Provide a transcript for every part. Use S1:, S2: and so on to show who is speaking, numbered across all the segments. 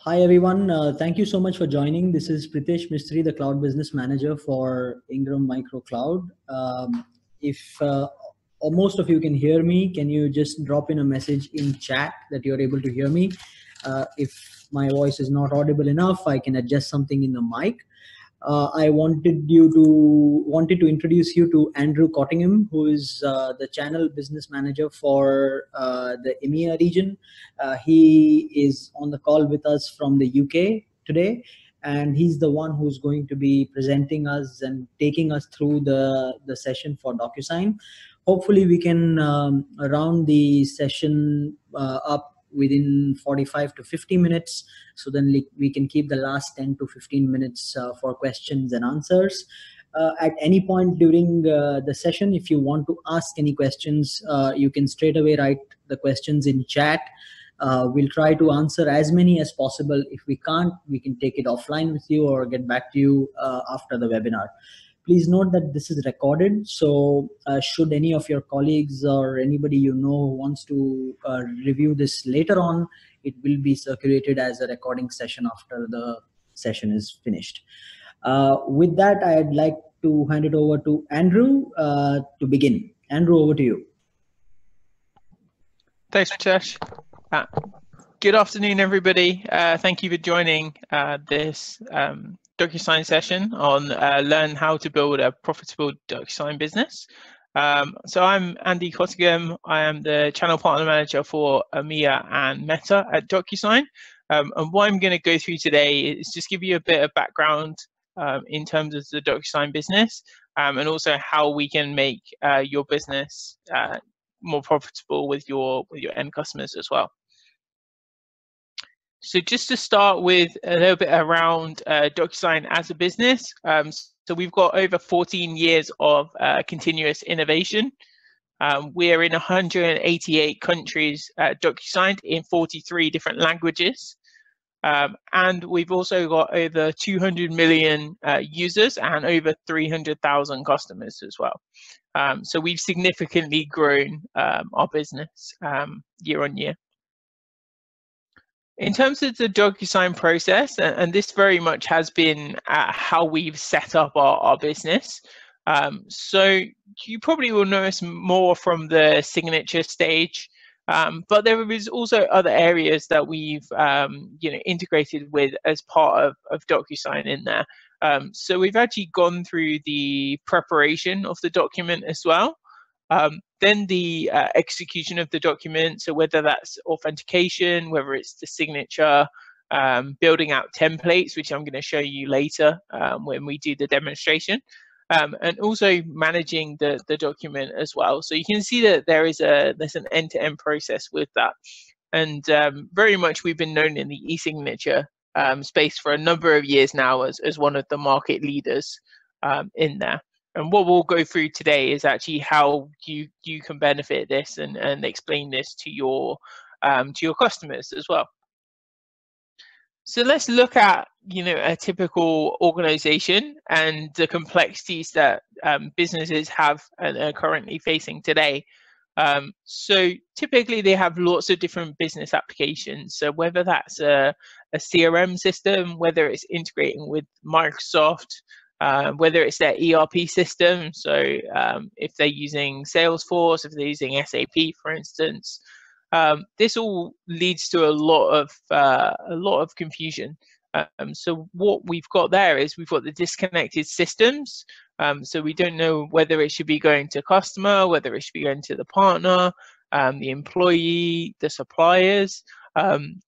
S1: Hi everyone, thank you so much for joining. This is Pritesh Mistry, the Cloud Business Manager for Ingram Micro Cloud. If or most of you can hear me, can you just drop in a message in chat that you're able to hear me? If my voice is not audible enough, I can adjust something in the mic. I wanted to introduce you to Andrew Cottingham, who is the channel business manager for the EMEA region. He is on the call with us from the UK today, and he's the one who's going to be presenting us and taking us through the session for Docusign. Hopefully, we can round the session up within 45 to 50 minutes, so then we can keep the last 10 to 15 minutes for questions and answers. At any point during the session, if you want to ask any questions, you can straight away write the questions in chat. We'll try to answer as many as possible. If we can't, we can take it offline with you or get back to you after the webinar. Please note that this is recorded, so should any of your colleagues or anybody you know who wants to review this later on, it will be circulated as a recording session after the session is finished. With that, I'd like to hand it over to Andrew to begin. Andrew, over to you.
S2: Thanks, Pritesh. Good afternoon, everybody. Thank you for joining this Docusign session on learn how to build a profitable Docusign business. So I'm Andy Cottingham. I am the channel partner manager for EMEA and Meta at Docusign. And what I'm going to go through today is just give you a bit of background in terms of the Docusign business, and also how we can make your business more profitable with your end customers as well. So just to start with a little bit around Docusign as a business. So we've got over 14 years of continuous innovation. We are in 188 countries Docusigned in 43 different languages. And we've also got over 200 million users and over 300,000 customers as well. So we've significantly grown our business year on year. In terms of the Docusign process, and this very much has been how we've set up our business. So you probably will notice more from the signature stage, but there is also other areas that we've integrated with as part of Docusign in there. So we've actually gone through the preparation of the document as well. Then the execution of the document, so whether that's authentication, whether it's the signature, building out templates, which I'm going to show you later when we do the demonstration, and also managing the document as well. So you can see that there's an end-to-end process with that. And very much we've been known in the e-signature space for a number of years now as one of the market leaders in there. And what we'll go through today is actually how you can benefit this and explain this to your customers as well. So let's look at a typical organization and the complexities that businesses have and are currently facing today. So typically they have lots of different business applications. So whether that's a CRM system, whether it's integrating with Microsoft, whether it's their ERP system, so if they're using Salesforce, if they're using SAP, for instance, this all leads to a lot of confusion. So what we've got there is we've got the disconnected systems. So we don't know whether it should be going to customer, whether it should be going to the partner, the employee, the suppliers.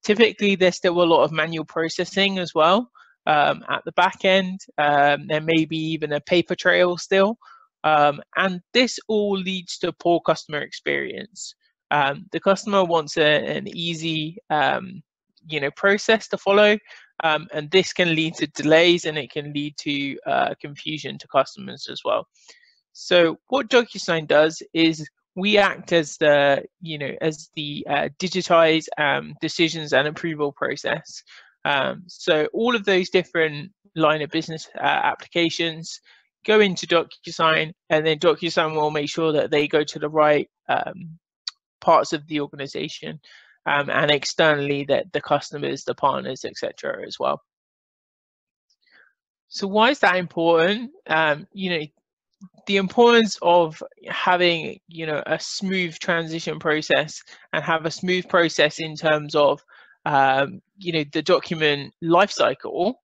S2: Typically, there's still a lot of manual processing as well. At the back end, there may be even a paper trail still, and this all leads to poor customer experience. The customer wants an easy, process to follow, and this can lead to delays and it can lead to confusion to customers as well. So what Docusign does is we act as the, digitized decisions and approval process. So all of those different line of business applications go into Docusign, and then Docusign will make sure that they go to the right parts of the organization. and externally the customers, the partners, etc. as well. So why is that important? The importance of having a smooth transition process and have a smooth process in terms of the document lifecycle.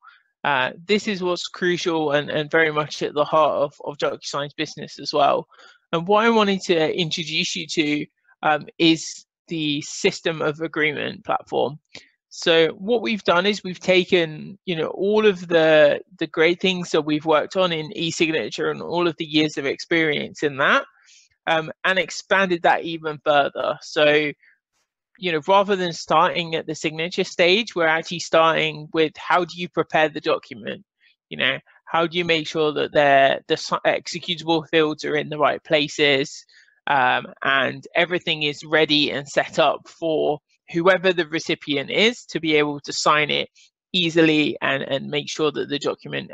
S2: This is what's crucial and very much at the heart of Docusign's business as well. And what I wanted to introduce you to is the system of agreement platform. So what we've done is we've taken, all of the great things that we've worked on in e-signature and all of the years of experience in that, and expanded that even further. So, rather than starting at the signature stage, we're actually starting with how do you prepare the document? How do you make sure that the executable fields are in the right places, and everything is ready and set up for whoever the recipient is to be able to sign it easily and make sure that the document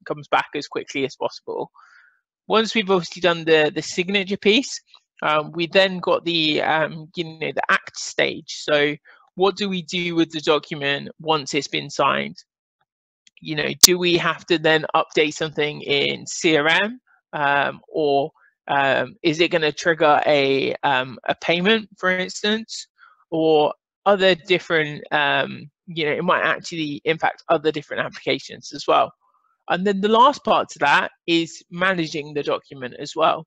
S2: comes back as quickly as possible. Once we've obviously done the signature piece, we then got the the act stage. So what do we do with the document once it's been signed? Do we have to then update something in CRM, or is it going to trigger a payment, for instance, or other different, it might actually impact other different applications as well. And then the last part to that is managing the document as well.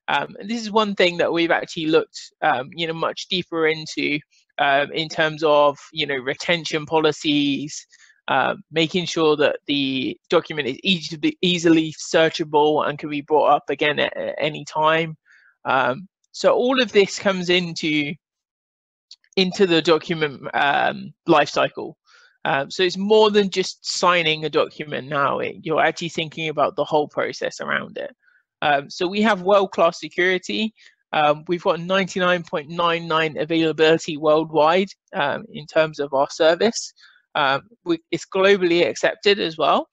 S2: And this is one thing that we've actually looked, much deeper into in terms of, retention policies, making sure that the document is easily searchable and can be brought up again at any time. So all of this comes into the document lifecycle. So it's more than just signing a document now. You're actually thinking about the whole process around it. So we have world-class security. We've got 99.99 availability worldwide in terms of our service. It's globally accepted as well.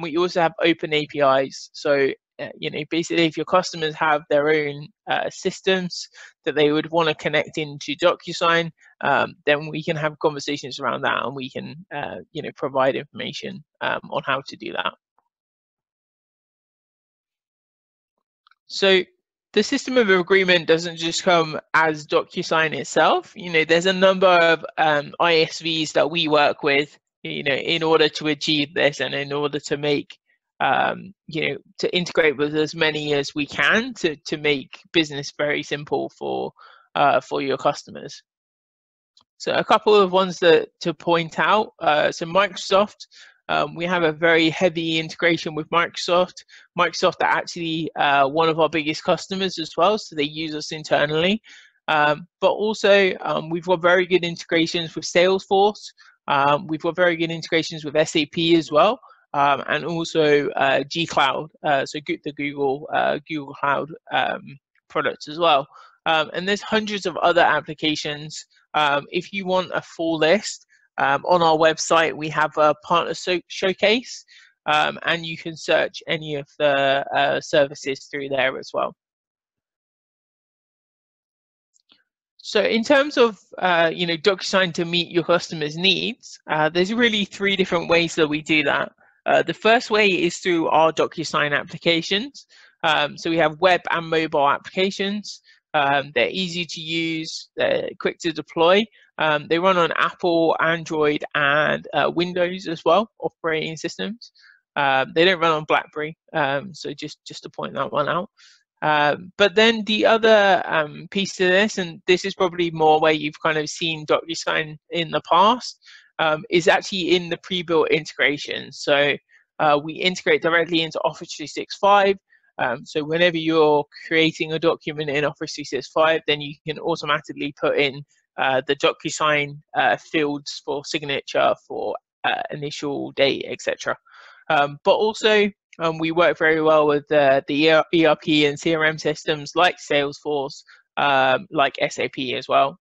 S2: We also have open APIs. So basically, if your customers have their own systems that they would want to connect into Docusign, then we can have conversations around that, and we can provide information on how to do that. So the system of agreement doesn't just come as Docusign itself. There's a number of ISVs that we work with, in order to achieve this, and in order to make, to integrate with as many as we can to make business very simple for your customers. So a couple of ones to point out. So Microsoft. We have a very heavy integration with Microsoft. Microsoft are actually one of our biggest customers as well, so they use us internally. But also, we've got very good integrations with Salesforce. We've got very good integrations with SAP as well, and also G-Cloud, so the Google Cloud products as well. And there's hundreds of other applications. If you want a full list, on our website, we have a partner showcase, and you can search any of the services through there as well. So in terms of Docusign to meet your customers' needs, there's really 3 different ways that we do that. The first way is through our Docusign applications. So we have web and mobile applications. They're easy to use, they're quick to deploy. They run on Apple, Android, and Windows as well, operating systems. They don't run on BlackBerry, so just to point that one out. But then the other piece to this, and this is probably more where you've kind of seen Docusign in the past, is actually in the pre-built integration. So we integrate directly into Office 365. So whenever you're creating a document in Office 365, then you can automatically put in the Docusign fields for signature, for initial date, etc. But also, we work very well with the ERP and CRM systems like Salesforce, like SAP as well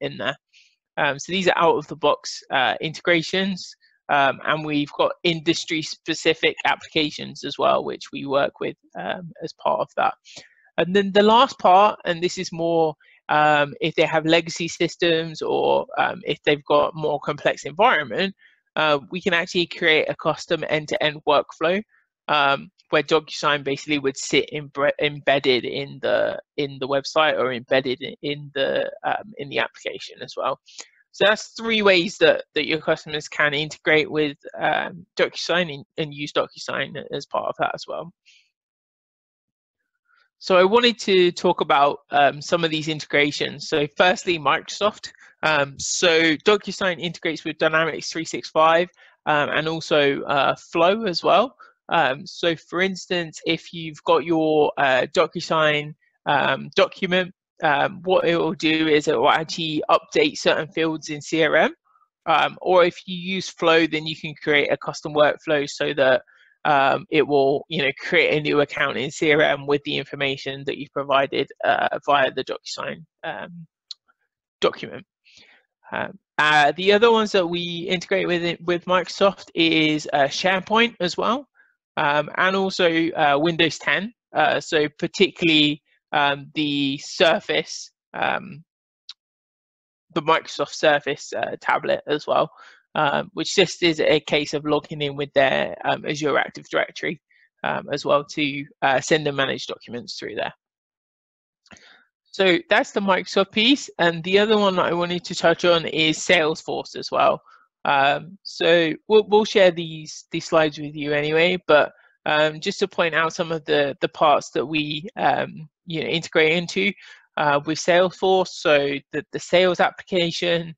S2: in there. So these are out-of-the-box integrations. And we've got industry-specific applications as well, which we work with as part of that. And then the last part, and this is more if they have legacy systems, or if they've got more complex environment, we can actually create a custom end-to-end workflow where Docusign basically would sit embedded in the website, or embedded in the application as well. So that's 3 ways that your customers can integrate with Docusign and use Docusign as part of that as well. So I wanted to talk about some of these integrations. So firstly, Microsoft. So Docusign integrates with Dynamics 365 and also Flow as well. So for instance, if you've got your Docusign document, what it will do is it will actually update certain fields in CRM. Or if you use Flow, then you can create a custom workflow so that it will, create a new account in CRM with the information that you've provided via the Docusign document. The other ones that we integrate with Microsoft is SharePoint as well, and also Windows 10. So particularly the Surface, the Microsoft Surface tablet as well, which just is a case of logging in with their Azure Active Directory as well to send and manage documents through there. So that's the Microsoft piece. And the other one that I wanted to touch on is Salesforce as well. So we'll share these slides with you anyway, but just to point out some of the parts that we integrate into with Salesforce. So the sales application,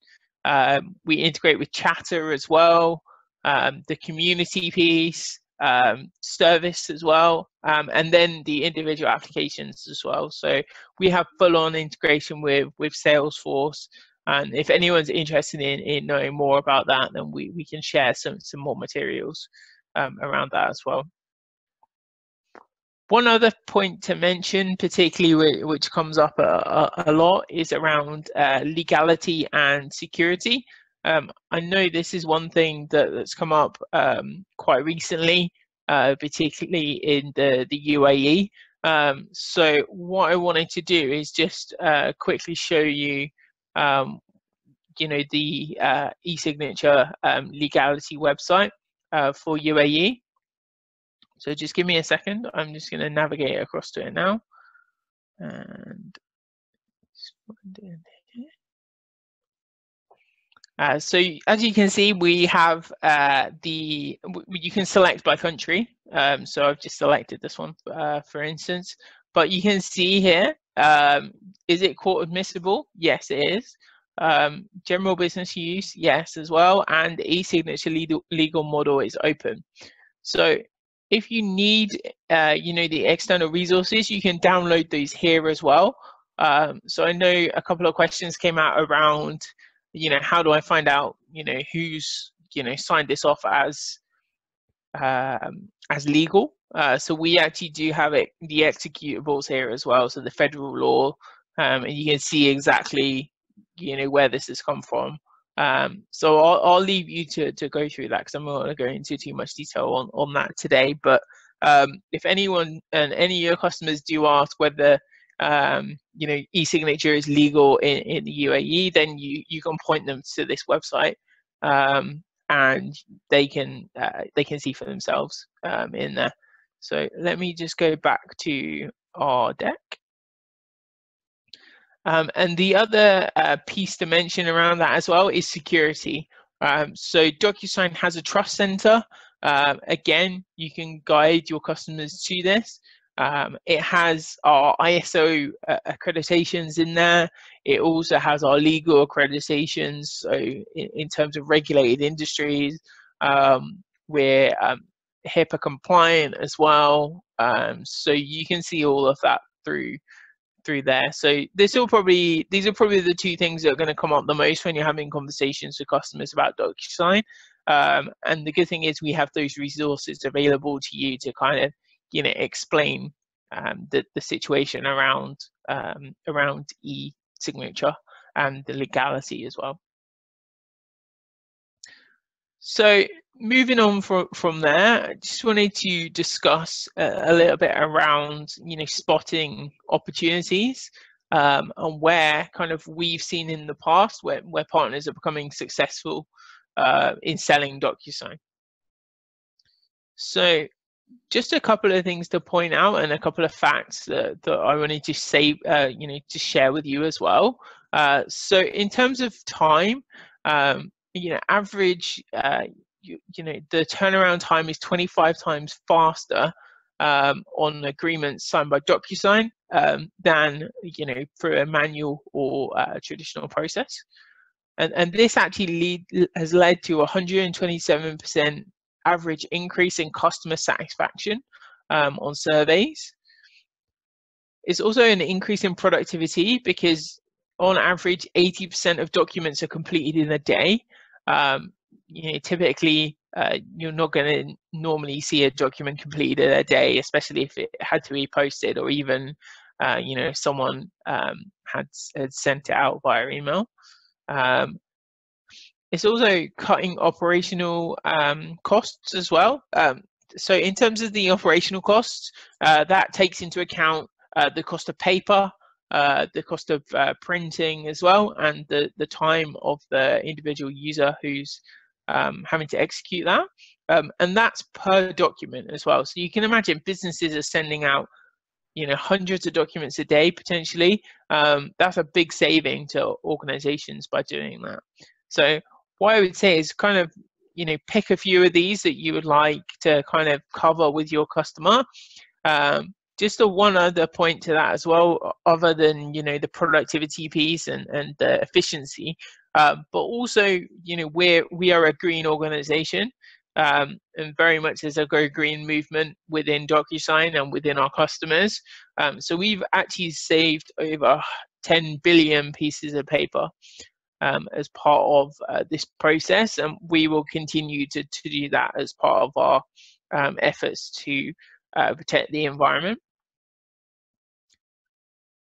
S2: we integrate with Chatter as well, the community piece, service as well, and then the individual applications as well. So we have full-on integration with Salesforce, and if anyone's interested in knowing more about that, then we can share some more materials around that as well. One other point to mention, particularly which comes up a lot, is around legality and security. I know this is one thing that's come up quite recently, particularly in the UAE. So what I wanted to do is just quickly show you, the e-signature legality website for UAE. So just give me a second. I'm just going to navigate across to it now. And so as you can see, we have you can select by country. So I've just selected this one, for instance. But you can see here, is it court admissible? Yes, it is. General business use? Yes, as well. And e-signature legal model is open. So if you need, the external resources, you can download those here as well. So I know a couple of questions came out around, how do I find out, who's, signed this off as legal? So we actually do have the executables here as well. So the federal law, and you can see exactly, where this has come from. So I'll leave you to go through that, because I'm not going to go into too much detail on that today. But if anyone and any of your customers do ask whether e-signature is legal in the UAE, then you can point them to this website, and they can see for themselves in there. So let me just go back to our deck. And the other piece to mention around that as well is security. So Docusign has a trust center. Again, you can guide your customers to this. It has our ISO accreditations in there. It also has our legal accreditations. So in terms of regulated industries, we're HIPAA compliant as well. So you can see all of that through there. So these are probably the 2 things that are going to come up the most when you're having conversations with customers about Docusign. And the good thing is we have those resources available to you to kind of explain the situation around e-signature and the legality as well. So moving on from there, I just wanted to discuss a little bit around spotting opportunities. and where kind of we've seen in the past where partners are becoming successful in selling DocuSign. So just a couple of things to point out and a couple of facts that I wanted to say, to share with you as well. So in terms of time, average, the turnaround time is 25 times faster on agreements signed by DocuSign than, through a manual or traditional process. And this actually has led to 127% average increase in customer satisfaction on surveys. It's also an increase in productivity because on average 80% of documents are completed in a day. Typically you're not going to normally see a document completed in a day, especially if it had to be posted, or even if someone had sent it out via email. It's also cutting operational costs as well. So in terms of the operational costs, that takes into account the cost of paper, the cost of printing as well, and the time of the individual user who's having to execute that. And that's per document as well. So you can imagine businesses are sending out hundreds of documents a day potentially. That's a big saving to organizations by doing that. So what I would say is kind of, pick a few of these that you would like to kind of cover with your customer. Just a one other point to that as well, other than, the productivity piece and the efficiency, but also, we are a green organization, and very much there's a Go Green movement within DocuSign and within our customers. So we've actually saved over 10 billion pieces of paper as part of this process, and we will continue to do that as part of our efforts to protect the environment.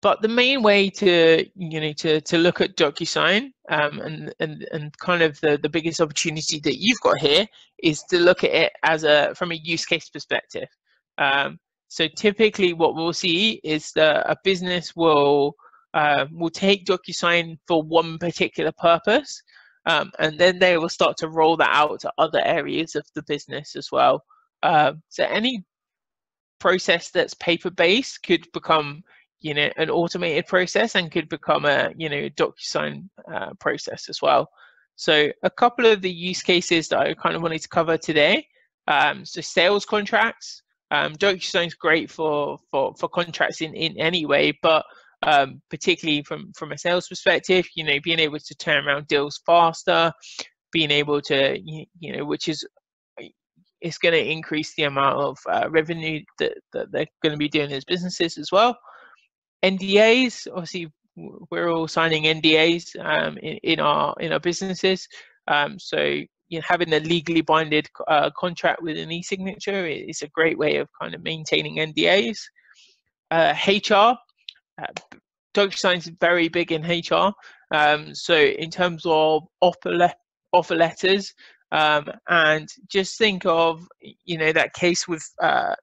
S2: But the main way to to look at DocuSign and kind of the biggest opportunity that you've got here is to look at it as from a use case perspective. So typically what we'll see is that a business will take DocuSign for one particular purpose, and then they will start to roll that out to other areas of the business as well. So any process that's paper-based could become an automated process, and could become a DocuSign process as well. So a couple of the use cases that I kind of wanted to cover today. So sales contracts. DocuSign's great for contracts in any way, but particularly from a sales perspective, being able to turn around deals faster, being able to which is it's going to increase the amount of revenue that they're going to be doing as businesses as well. NDAs, obviously, we're all signing NDAs in our businesses. So having a legally binded contract with an e-signature is a great way of kind of maintaining NDAs. HR, DocuSign's very big in HR. So in terms of offer letters, and just think of that case with a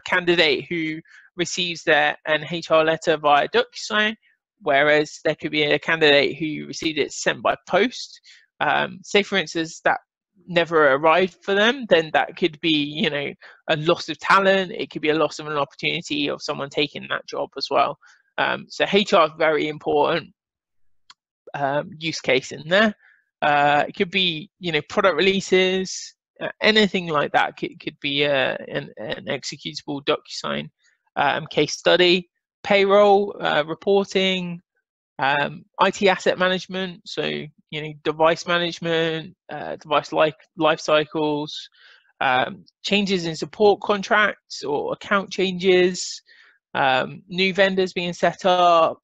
S2: candidate who receives an HR letter via DocuSign, whereas there could be a candidate who received it sent by post. Say for instance that never arrived for them, then that could be a loss of talent. It could be a loss of an opportunity of someone taking that job as well. So HR is very important use case in there. It could be product releases, anything like that could be an executable DocuSign case study. Payroll, reporting, IT asset management, so device management, device life cycles, changes in support contracts or account changes, new vendors being set up,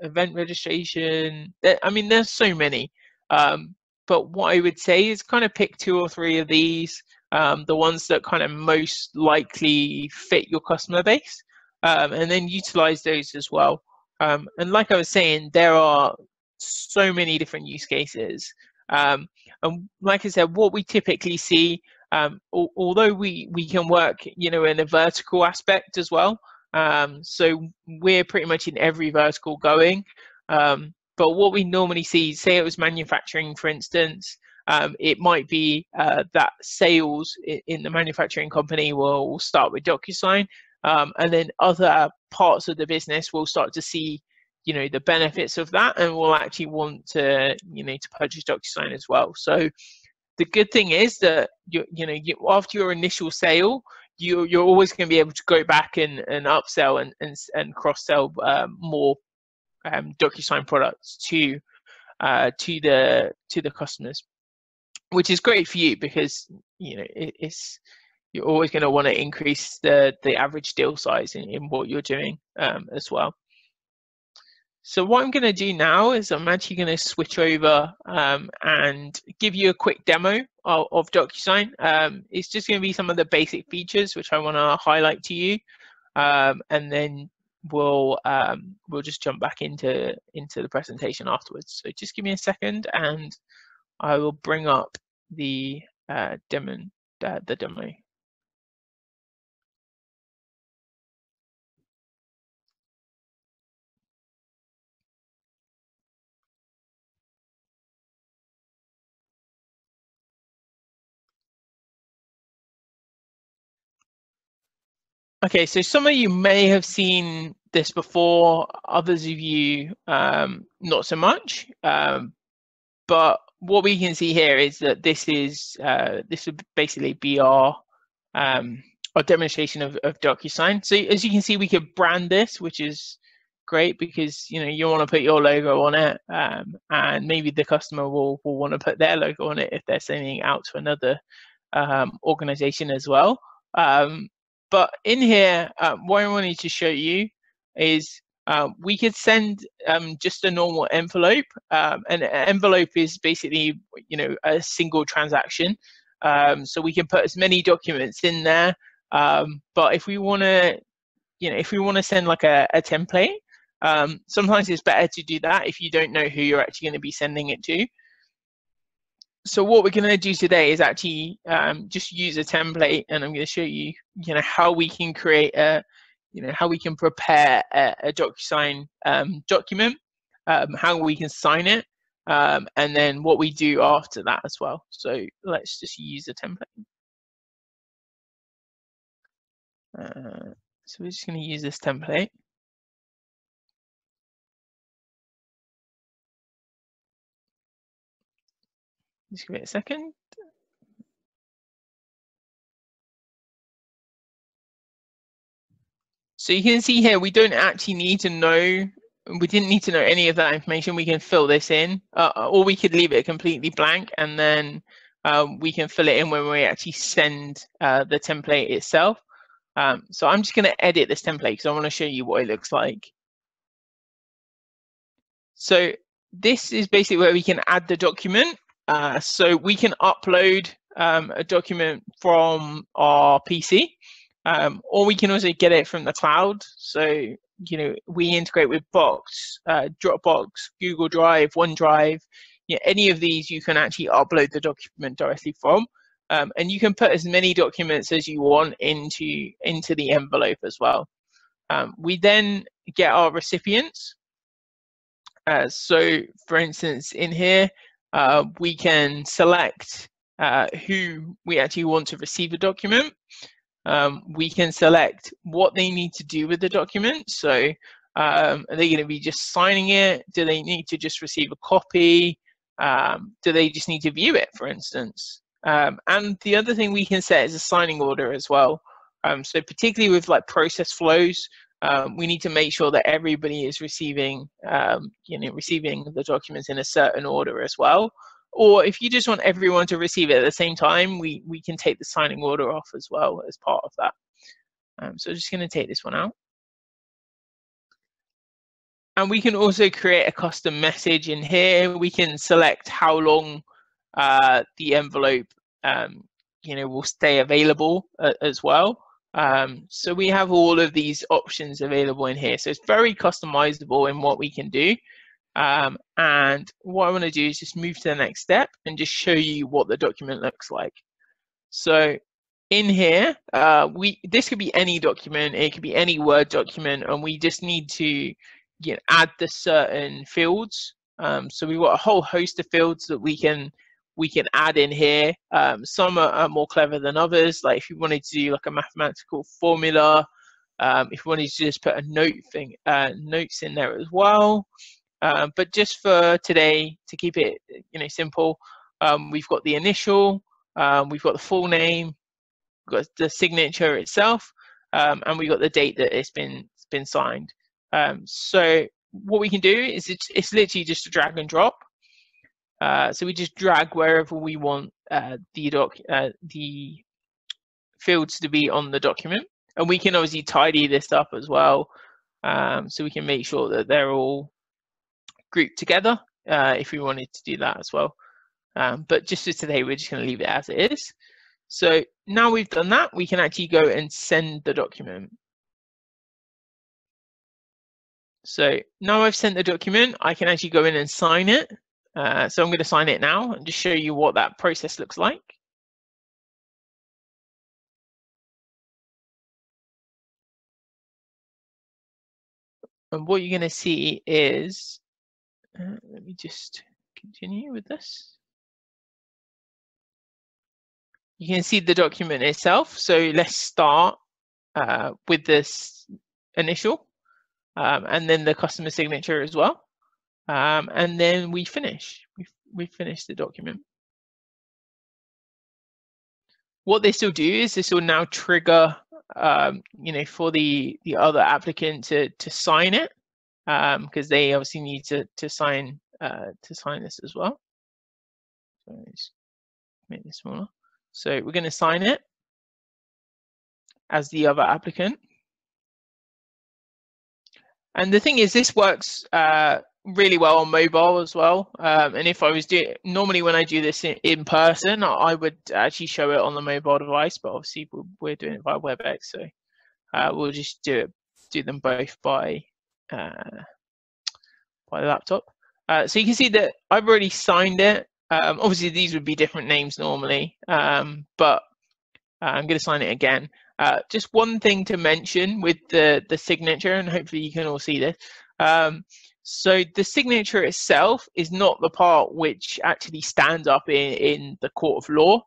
S2: event registration. I mean, there's so many. But what I would say is kind of pick 2 or 3 of these, the ones that kind of most likely fit your customer base, and then utilize those as well. And like I was saying, there are so many different use cases. And like I said, what we typically see, although we can work in a vertical aspect as well, So we're pretty much in every vertical going. But what we normally see, say it was manufacturing, for instance, it might be that sales in the manufacturing company will start with Docusign, and then other parts of the business will start to see, the benefits of that, and will actually want to, to purchase Docusign as well. So the good thing is that after your initial sale, you're always going to be able to go back and upsell and cross sell more Docusign products to the customers, which is great for you because you're always going to want to increase the average deal size in what you're doing as well. So what I'm going to do now is I'm actually going to switch over and give you a quick demo of Docusign. It's just going to be some of the basic features which I want to highlight to you, and then we'll just jump back into the presentation afterwards. So just give me a second, and I will bring up the demo. Okay, so some of you may have seen this before, others of you not so much. But what we can see here is that this would basically be our demonstration of DocuSign. So as you can see, we could brand this, which is great because you want to put your logo on it, and maybe the customer will want to put their logo on it if they're sending out to another organization as well. But in here, what I wanted to show you is we could send just a normal envelope. And an envelope is basically, a single transaction. So we can put as many documents in there. But if we want to, send like a template, sometimes it's better to do that if you don't know who you're actually going to be sending it to. So what we're going to do today is actually just use a template, and I'm going to show you, how we can create how we can prepare a DocuSign document, how we can sign it, and then what we do after that as well. So let's just use a template. So we're just going to use this template. Just give it a second. So you can see here, we don't actually need to know, we didn't need to know any of that information. We can fill this in, or we could leave it completely blank, and then we can fill it in when we actually send the template itself. So I'm just going to edit this template because I want to show you what it looks like. So this is basically where we can add the document. So we can upload a document from our PC, or we can also get it from the cloud. So we integrate with Box, Dropbox, Google Drive, OneDrive. Any of these you can actually upload the document directly from, and you can put as many documents as you want into the envelope as well. We then get our recipients. So for instance, in here, we can select who we actually want to receive the document. We can select what they need to do with the document. So are they going to be just signing it? Do they need to just receive a copy? Do they just need to view it, for instance? And the other thing we can set is a signing order as well. So particularly with like process flows, we need to make sure that everybody is receiving the documents in a certain order as well. Or if you just want everyone to receive it at the same time, we can take the signing order off as well as part of that. So I'm just going to take this one out. And we can also create a custom message in here. We can select how long the envelope will stay available as well. So we have all of these options available in here. So it's very customizable in what we can do. And what I want to do is just move to the next step and just show you what the document looks like. So in here, this could be any document, it could be any Word document, and we just need to add the certain fields. So we've got a whole host of fields that we can add in here. Some are more clever than others. Like if you wanted to do like a mathematical formula, if you wanted to just put a notes in there as well. But just for today, to keep it simple, we've got the initial, we've got the full name, we've got the signature itself, and we've got the date that it's been signed. So what we can do is it's literally just a drag and drop. So we just drag wherever we want the fields to be on the document, and we can obviously tidy this up as well, so we can make sure that they're all grouped together if we wanted to do that as well. But just for today, we're just going to leave it as it is. So now we've done that, we can actually go and send the document. So now I've sent the document, I can actually go in and sign it. So I'm going to sign it now and just show you what that process looks like. And what you're going to see is, let me just continue with this. You can see the document itself. So let's start with this initial, and then the customer signature as well. And then we finish. We finish the document. What this will do is this will now trigger, for the other applicant to sign it, because they obviously need to sign this as well. So let's make this smaller. So we're going to sign it as the other applicant. And the thing is, this works really well on mobile as well. And if I was normally when I do this in person, I would actually show it on the mobile device, but obviously we're doing it via WebEx, so we'll just do them both by laptop. So you can see that I've already signed it. Obviously these would be different names normally, but I'm going to sign it again. Just one thing to mention with the signature, and hopefully you can all see this. So the signature itself is not the part which actually stands up in the court of law.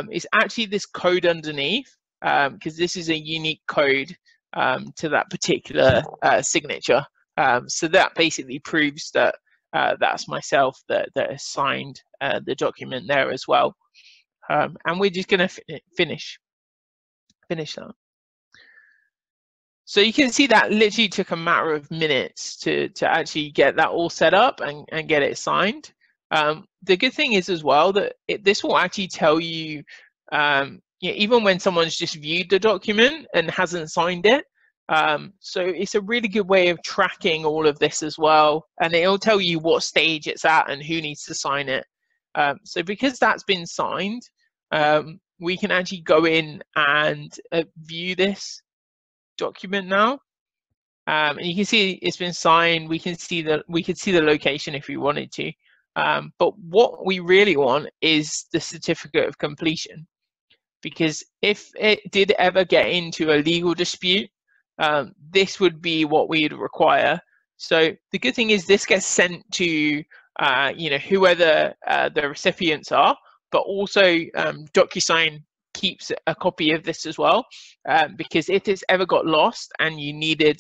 S2: It's actually this code underneath, because this is a unique code to that particular signature. So that basically proves that that's myself that has signed the document there as well. And we're just going to finish that. So you can see that literally took a matter of minutes to actually get that all set up and get it signed. The good thing is as well that this will actually tell you, even when someone's just viewed the document and hasn't signed it. So it's a really good way of tracking all of this as well, and it'll tell you what stage it's at and who needs to sign it. So because that's been signed, we can actually go in and view this document now, and you can see it's been signed. We can see the location if we wanted to, but what we really want is the certificate of completion, because if it did ever get into a legal dispute, this would be what we'd require. So the good thing is this gets sent to whoever the recipients are, but also Docusign keeps a copy of this as well, because if it's ever got lost and you needed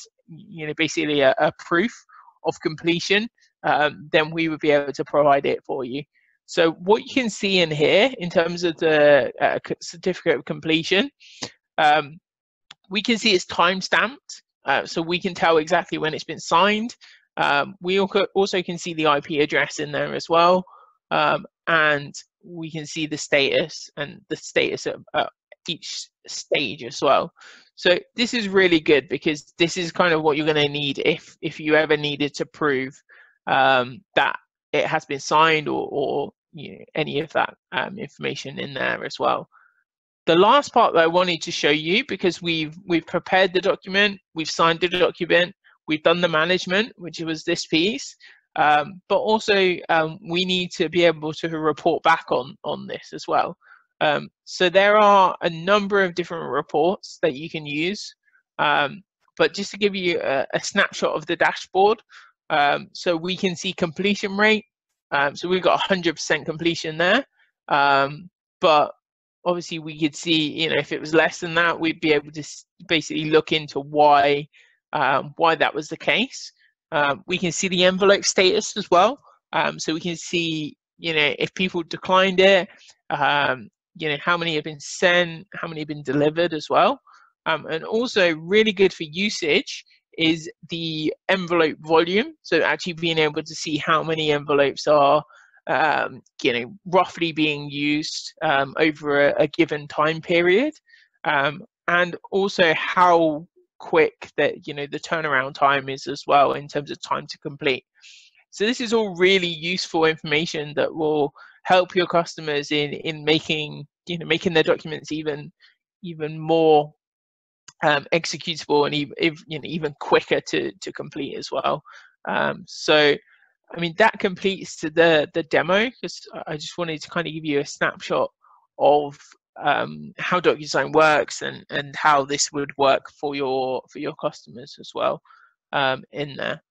S2: basically a proof of completion, then we would be able to provide it for you. So what you can see in here in terms of the certificate of completion, we can see it's time stamped, so we can tell exactly when it's been signed. We also can see the IP address in there as well, and we can see the status and the status at each stage as well. So this is really good, because this is kind of what you're going to need if you ever needed to prove that it has been signed, or any of that information in there as well. The last part that I wanted to show you, because we've prepared the document, we've signed the document, we've done the management, which was this piece, but also we need to be able to report back on this as well. So there are a number of different reports that you can use, but just to give you a snapshot of the dashboard, so we can see completion rate. So we've got 100% completion there, but obviously we could see, if it was less than that, we'd be able to basically look into why that was the case. We can see the envelope status as well, so we can see, if people declined it, how many have been sent, how many have been delivered as well. And also really good for usage is the envelope volume. So actually being able to see how many envelopes are, roughly being used over a given time period, and also how quick that the turnaround time is as well in terms of time to complete. So this is all really useful information that will help your customers in making their documents even more executable and even quicker to complete as well. So I mean, that completes to the demo, because I just wanted to kind of give you a snapshot of how Docusign works and how this would work for your customers as well in there.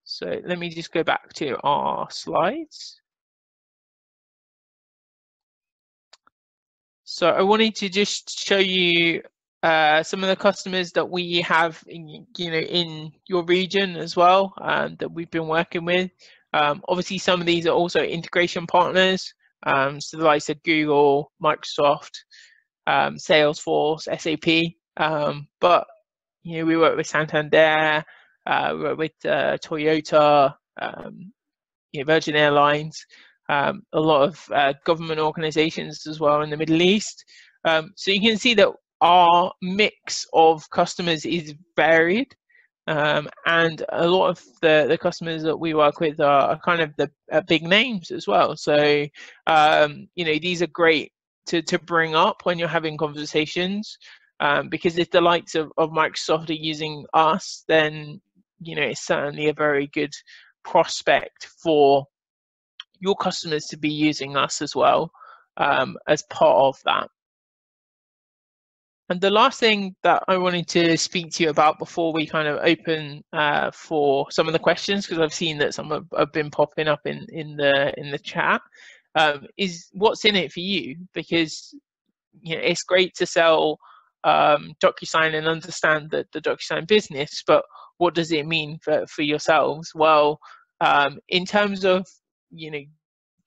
S2: So let me just go back to our slides. So I wanted to just show you some of the customers that we have in your region as well, that we've been working with. Obviously, some of these are also integration partners, so the likes of Google, Microsoft, Salesforce, SAP. But we work with Santander, we work with Toyota, Virgin Airlines, a lot of government organizations as well in the Middle East. So you can see that our mix of customers is varied, and a lot of the customers that we work with are kind of the big names as well. So these are great to bring up when you're having conversations, because if the likes of Microsoft are using us, then it's certainly a very good prospect for your customers to be using us as well, as part of that. And the last thing that I wanted to speak to you about before we kind of open for some of the questions, because I've seen that some have been popping up in the chat, is what's in it for you, because it's great to sell Docusign and understand the Docusign business, but what does it mean for yourselves? Well, in terms of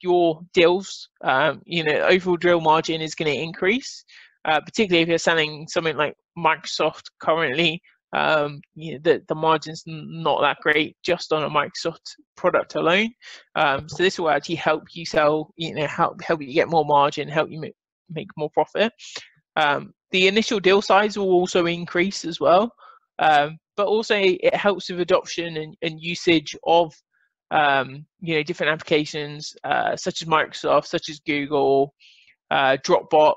S2: your deals, overall deal margin is going to increase, particularly if you're selling something like Microsoft currently. The margin's not that great just on a Microsoft product alone. So this will actually help you sell, help you get more margin, help you make more profit. The initial deal size will also increase as well, but also it helps with adoption and usage of different applications such as Microsoft, such as Google, Dropbox.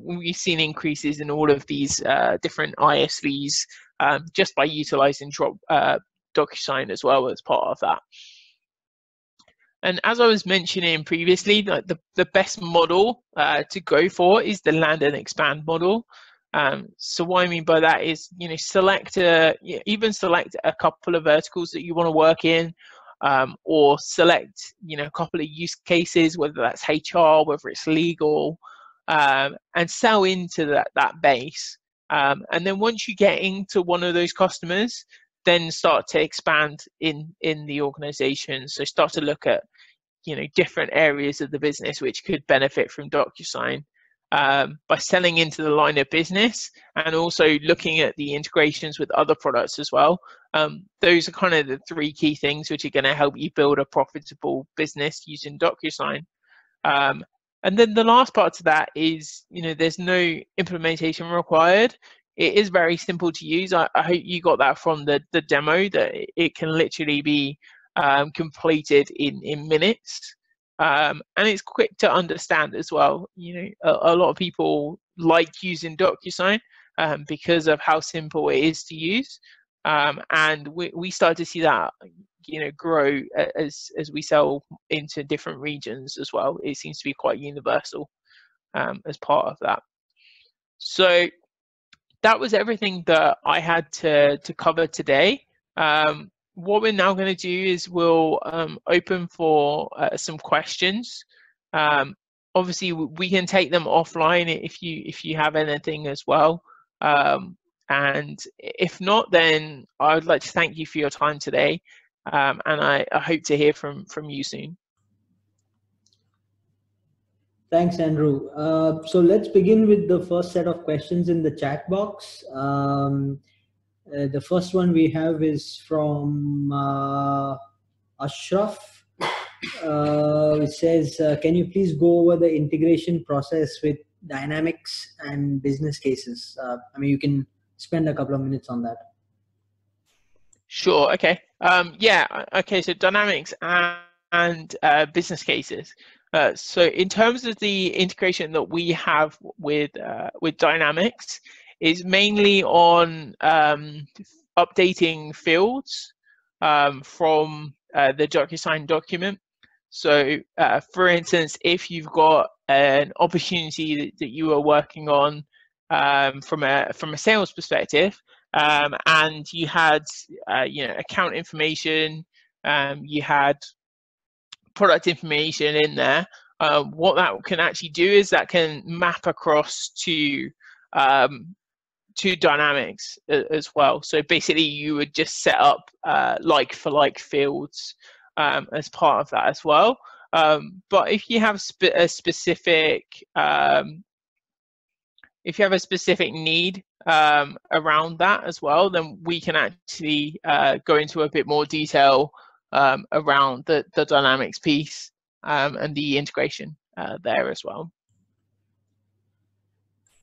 S2: We've seen increases in all of these different ISVs just by utilizing Docusign as well as part of that. And as I was mentioning previously, the best model to go for is the land and expand model. So what I mean by that is, select a couple of verticals that you want to work in, or select, a couple of use cases, whether that's HR, whether it's legal, and sell into that base. And then once you get into one of those customers, then start to expand in the organization. So start to look at different areas of the business which could benefit from Docusign, by selling into the line of business and also looking at the integrations with other products as well. Those are kind of the three key things which are going to help you build a profitable business using Docusign. And then the last part to that is, there's no implementation required. It is very simple to use. I hope you got that from the demo, that it can literally be completed in minutes, and it's quick to understand as well. A lot of people like using Docusign because of how simple it is to use, and we start to see that grow as we sell into different regions as well. It seems to be quite universal. as part of that. So that was everything that I had to cover today. What we're now going to do is we'll open for some questions. Obviously, we can take them offline if you have anything as well. And if not, then I would like to thank you for your time today, and I hope to hear from you soon.
S1: Thanks, Andrew. So let's begin with the first set of questions in the chat box. The first one we have is from Ashraf. It says, can you please go over the integration process with Dynamics and business cases? I mean, you can spend a couple of minutes on that.
S2: Sure. Okay. Yeah. Okay. So Dynamics and business cases. So in terms of the integration that we have with Dynamics, is mainly on updating fields from the Docusign document. So, for instance, if you've got an opportunity that you are working on from a sales perspective, and you had account information, you had product information in there, what that can actually do is that can map across to Dynamics as well. So basically you would just set up like for like fields as part of that as well. But if you have a specific need around that as well, then we can actually go into a bit more detail around the Dynamics piece and the integration there as well.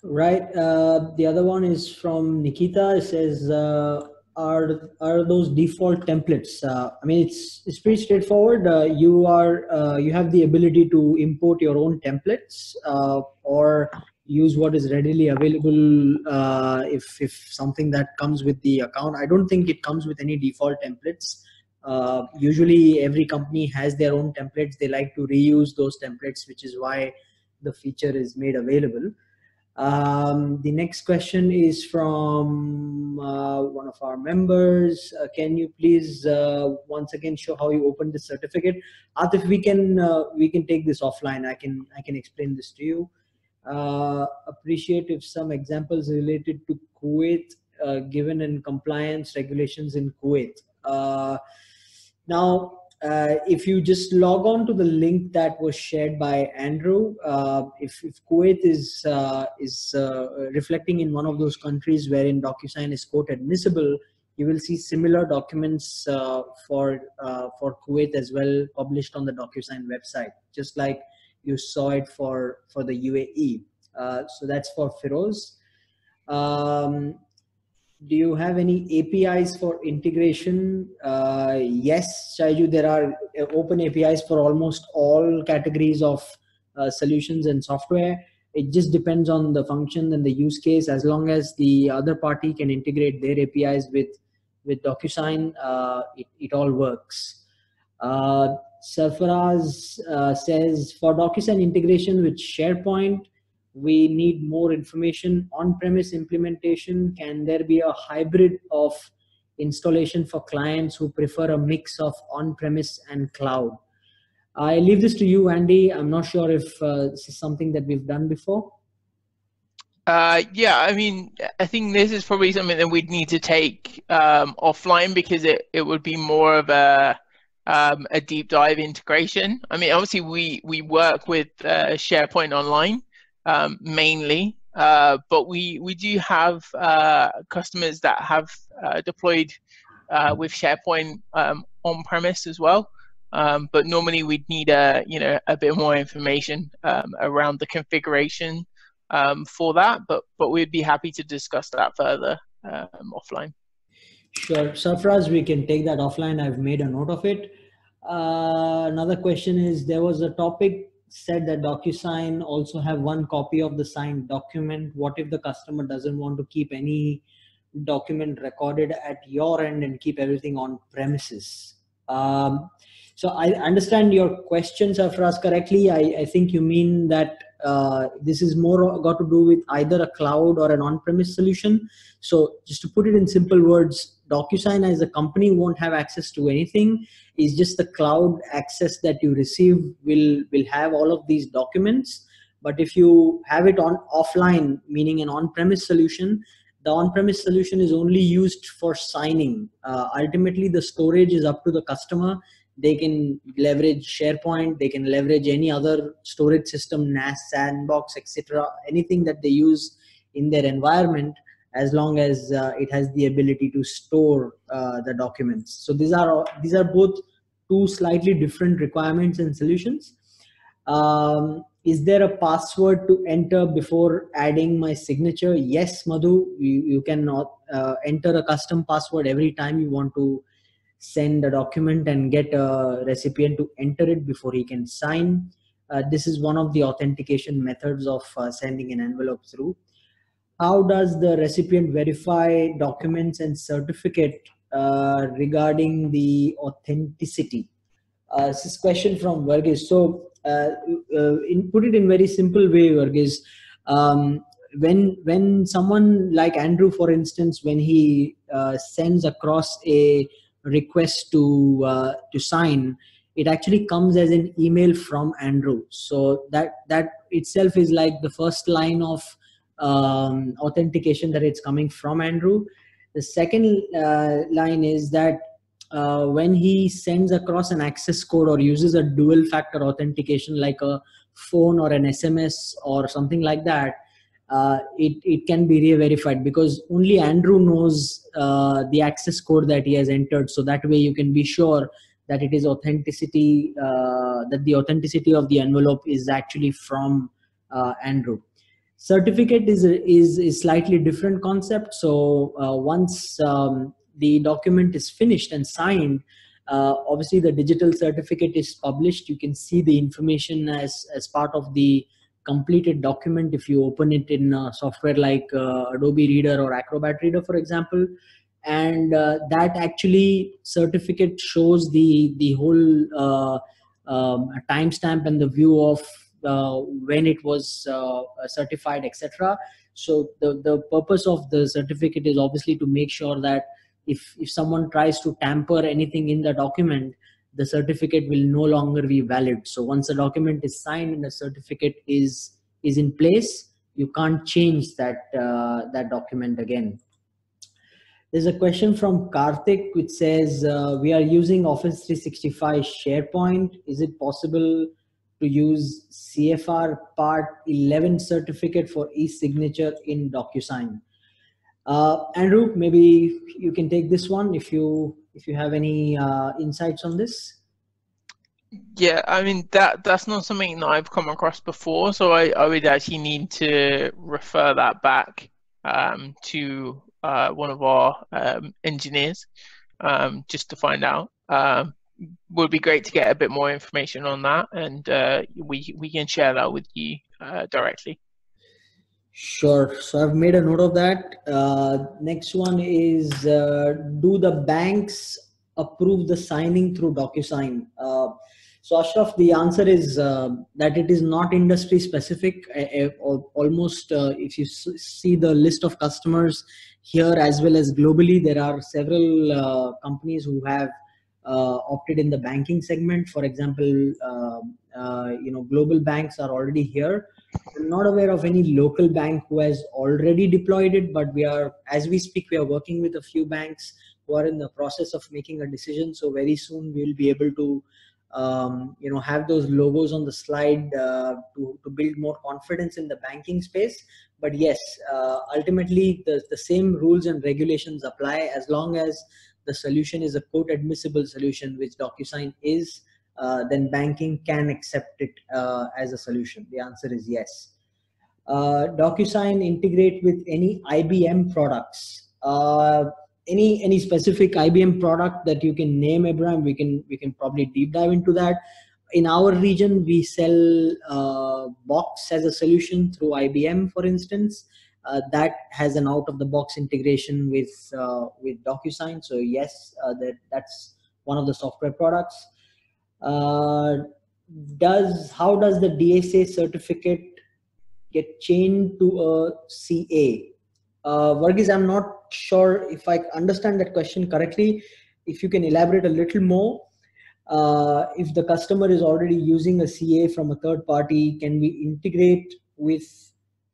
S1: Right. The other one is from Nikita. It says, are those default templates? I mean, it's pretty straightforward. You have the ability to import your own templates or use what is readily available if something that comes with the account. I don't think it comes with any default templates. Usually every company has their own templates. They like to reuse those templates, which is why the feature is made available. The next question is from one of our members. Can you please once again show how you open the certificate? Atif, we can take this offline. I can explain this to you. Appreciate if some examples related to Kuwait given in compliance regulations in Kuwait. Now, if you just log on to the link that was shared by Andrew, if Kuwait is reflecting in one of those countries wherein DocuSign is quote admissible, you will see similar documents for Kuwait as well published on the DocuSign website, just like you saw it for the UAE. So that's for Firoz. Do you have any APIs for integration? Yes, Shaiju, there are open APIs for almost all categories of solutions and software. It just depends on the function and the use case. As long as the other party can integrate their APIs with DocuSign, it all works. Sarfaraz says, for DocuSign integration with SharePoint, we need more information. On-premise implementation, can there be a hybrid of installation for clients who prefer a mix of on-premise and cloud? I leave this to you, Andy. I'm not sure if this is something that we've done before.
S2: Yeah, I mean, I think this is probably something that we'd need to take offline, because it would be more of a deep dive integration. I mean, obviously we work with SharePoint Online mainly, but we do have customers that have deployed with SharePoint on premise as well. But normally we'd need a bit more information around the configuration for that, but we'd be happy to discuss that further offline.
S1: Sure, Sarfraz, we can take that offline. I've made a note of it. Another question is, there was a topic said that DocuSign also have one copy of the signed document. What if the customer doesn't want to keep any document recorded at your end and keep everything on premises? So I understand your question, Sarfraz, correctly. I think you mean that this is more got to do with either a cloud or an on-premise solution. So just to put it in simple words, DocuSign as a company won't have access to anything. It's just the cloud access that you receive will have all of these documents. But if you have it on offline, meaning an on-premise solution, the on-premise solution is only used for signing. Ultimately, the storage is up to the customer. They can leverage SharePoint, they can leverage any other storage system, NAS, Sandbox, etc., anything that they use in their environment, as long as it has the ability to store the documents. So these are both two slightly different requirements and solutions. Is there a password to enter before adding my signature? Yes, Madhu, you can enter a custom password every time you want to send a document and get a recipient to enter it before he can sign. This is one of the authentication methods of sending an envelope through. How does the recipient verify documents and certificate regarding the authenticity? This is a question from Varghese. So put it in very simple way, Varghese. When someone like Andrew, for instance, when he sends across a request to sign, it actually comes as an email from Andrew. So that itself is like the first line of authentication, that it's coming from Andrew. The second line is that when he sends across an access code or uses a dual factor authentication like a phone or an SMS or something like that, it can be re-verified, because only Andrew knows the access code that he has entered. So that way you can be sure that it is authenticity, that the authenticity of the envelope is actually from Andrew. Certificate is slightly different concept. So once the document is finished and signed, obviously the digital certificate is published. You can see the information as part of the completed document if you open it in software like Adobe Reader or Acrobat Reader, for example. And that actually certificate shows the whole timestamp and the view of when it was certified, etc. So the purpose of the certificate is obviously to make sure that if someone tries to tamper anything in the document, the certificate will no longer be valid. So once a document is signed and the certificate is in place, you can't change that that document again. There's a question from Karthik which says, we are using Office 365 SharePoint. Is it possible to use CFR Part 11 certificate for e-signature in DocuSign? Andrew, maybe you can take this one if you have any insights on this.
S2: Yeah, I mean that's not something that I've come across before, so I would actually need to refer that back to one of our engineers just to find out. Would be great to get a bit more information on that, and we can share that with you directly.
S1: Sure. So I've made a note of that. Next one is, do the banks approve the signing through DocuSign? So Ashraf, the answer is that it is not industry specific. Almost if you see the list of customers here as well as globally, there are several companies who have opted in the banking segment. For example, global banks are already here. I'm not aware of any local bank who has already deployed it, but as we speak, we are working with a few banks who are in the process of making a decision. So very soon we'll be able to have those logos on the slide to build more confidence in the banking space. But yes, ultimately the same rules and regulations apply as long as the solution is a quote admissible solution, which DocuSign is. Then banking can accept it as a solution. The answer is yes. DocuSign integrate with any IBM products. Any specific IBM product that you can name, Abraham? We can probably deep dive into that. In our region, we sell Box as a solution through IBM, for instance. That has an out-of-the-box integration with DocuSign. So yes, that's one of the software products. How does the DSA certificate get chained to a CA. Varghese, I'm not sure if I understand that question correctly. If you can elaborate a little more. If the customer is already using a CA from a third party, can we integrate with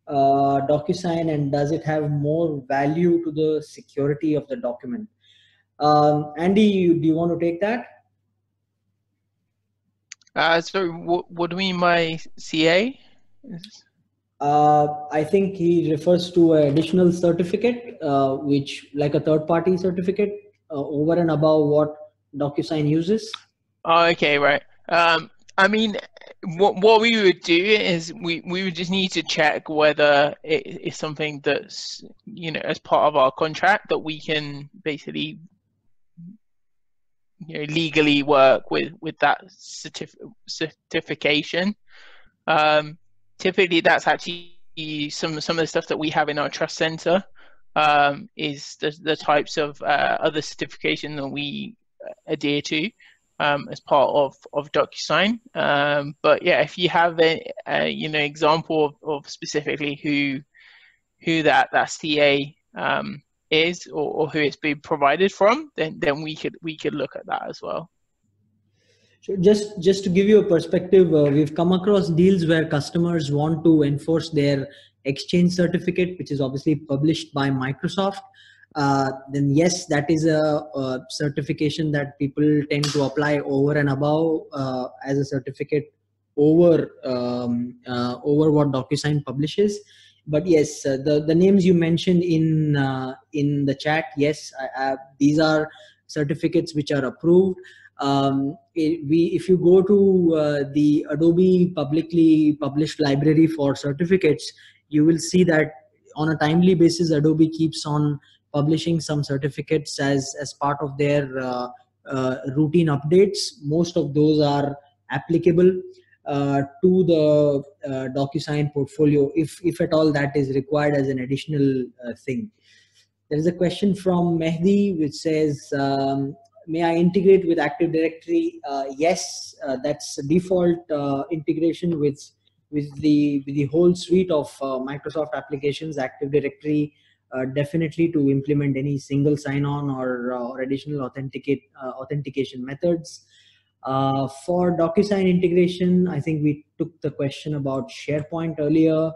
S1: Docusign, and does it have more value to the security of the document? Andy, do you want to take that?
S2: So what do you mean by CA?
S1: I think he refers to an additional certificate, which like a third-party certificate over and above what Docusign uses.
S2: Oh, okay, right. I mean, what we would do is we would just need to check whether it is something that's, you know, as part of our contract that we can basically, you know, legally work with that certification. Typically, that's actually some of the stuff that we have in our trust center. Is the types of other certification that we adhere to as part of DocuSign. But yeah, if you have a you know, example of specifically who that CA is, or who it's being provided from, then we could look at that as well.
S1: So just to give you a perspective, we've come across deals where customers want to enforce their Exchange certificate, which is obviously published by Microsoft. Then yes, that is a certification that people tend to apply over and above as a certificate over what DocuSign publishes. But yes, the names you mentioned in the chat, yes, these are certificates which are approved. If you go to the Adobe publicly published library for certificates, you will see that on a timely basis, Adobe keeps on publishing some certificates as part of their routine updates. Most of those are applicable to the DocuSign portfolio, if at all that is required as an additional thing. There is a question from Mehdi which says, may I integrate with Active Directory? Yes, that's a default integration with the whole suite of Microsoft applications. Active Directory definitely to implement any single sign-on or additional authentication methods. For DocuSign integration, I think we took the question about SharePoint earlier.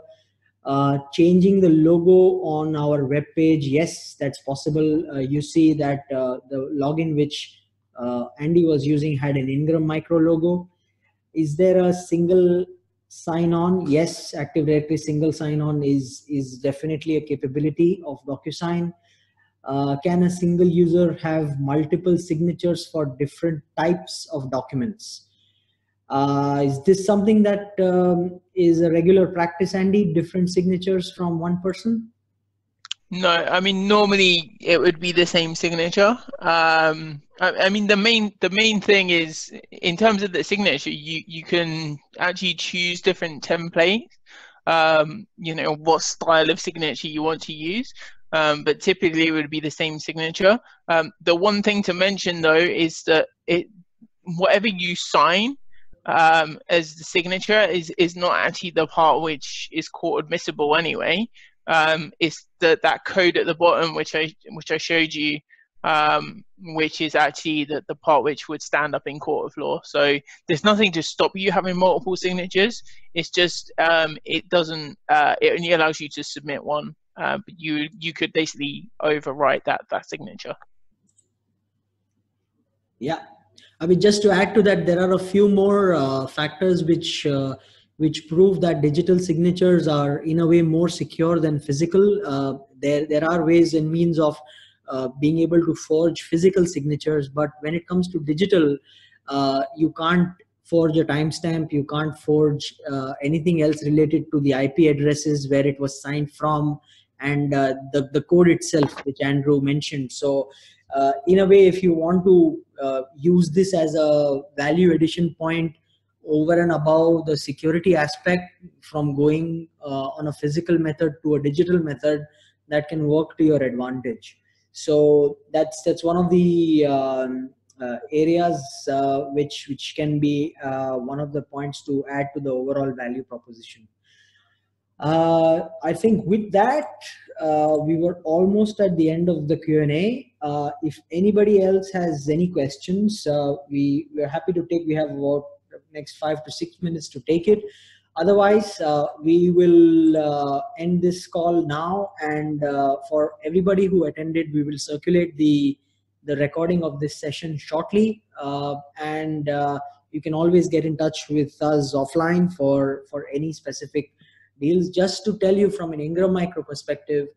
S1: Changing the logo on our web page, yes, that's possible. You see that the login which Andy was using had an Ingram Micro logo. Is there a single sign-on? Yes, Active Directory single sign-on is definitely a capability of DocuSign. Can a single user have multiple signatures for different types of documents? Is this something that is a regular practice, Andy? Different signatures from one person?
S2: No, I mean, normally it would be the same signature. I mean, the main thing is, in terms of the signature, you can actually choose different templates. You know, what style of signature you want to use. But typically it would be the same signature. The one thing to mention though is that whatever you sign as the signature is not actually the part which is court admissible anyway. It's that code at the bottom which I showed you, which is actually the part which would stand up in court of law. So there's nothing to stop you having multiple signatures. It's just it doesn't it only allows you to submit one, but you could basically overwrite that signature.
S1: Yeah, I mean, just to add to that, there are a few more factors which prove that digital signatures are in a way more secure than physical. There are ways and means of being able to forge physical signatures, but when it comes to digital, you can't forge a timestamp, you can't forge anything else related to the IP addresses where it was signed from, and the code itself, which Andrew mentioned. So in a way, if you want to use this as a value addition point over and above the security aspect, from going on a physical method to a digital method, that can work to your advantage. So that's one of the areas which can be one of the points to add to the overall value proposition. I think with that, we were almost at the end of the Q&A. If anybody else has any questions, we're happy to take. We have about next 5 to 6 minutes to take it. Otherwise, we will end this call now. And for everybody who attended, we will circulate the recording of this session shortly. And you can always get in touch with us offline for any specific deals. Just to tell you from an Ingram Micro perspective,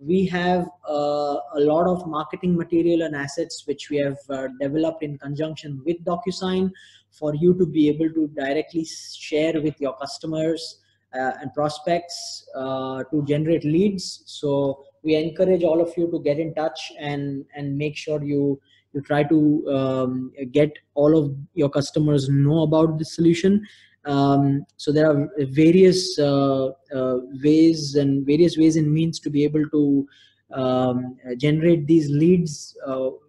S1: we have a lot of marketing material and assets which we have developed in conjunction with Docusign for you to be able to directly share with your customers and prospects to generate leads. So we encourage all of you to get in touch and make sure you try to get all of your customers know about the solution. So there are various ways and means to be able to generate these leads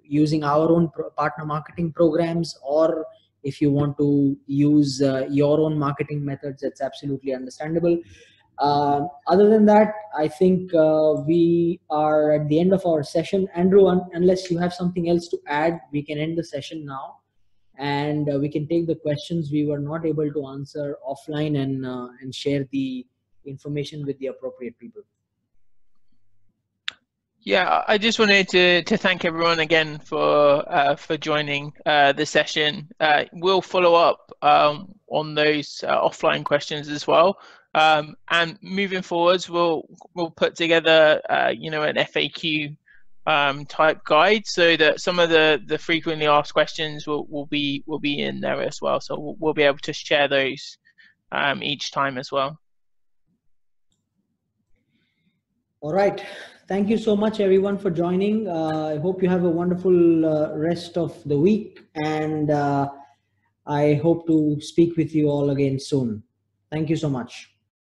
S1: using our own partner marketing programs, or if you want to use your own marketing methods, that's absolutely understandable. Other than that, I think we are at the end of our session. Andrew, unless you have something else to add, we can end the session now. And we can take the questions we were not able to answer offline and share the information with the appropriate people.
S2: Yeah, I just wanted to thank everyone again for joining the session. We'll follow up on those offline questions as well. And moving forwards, we'll put together you know, an FAQ type guide, so that some of the frequently asked questions will be in there as well. So we'll be able to share those each time as well.
S1: All right. Thank you so much, everyone, for joining. I hope you have a wonderful rest of the week, and I hope to speak with you all again soon. Thank you so much.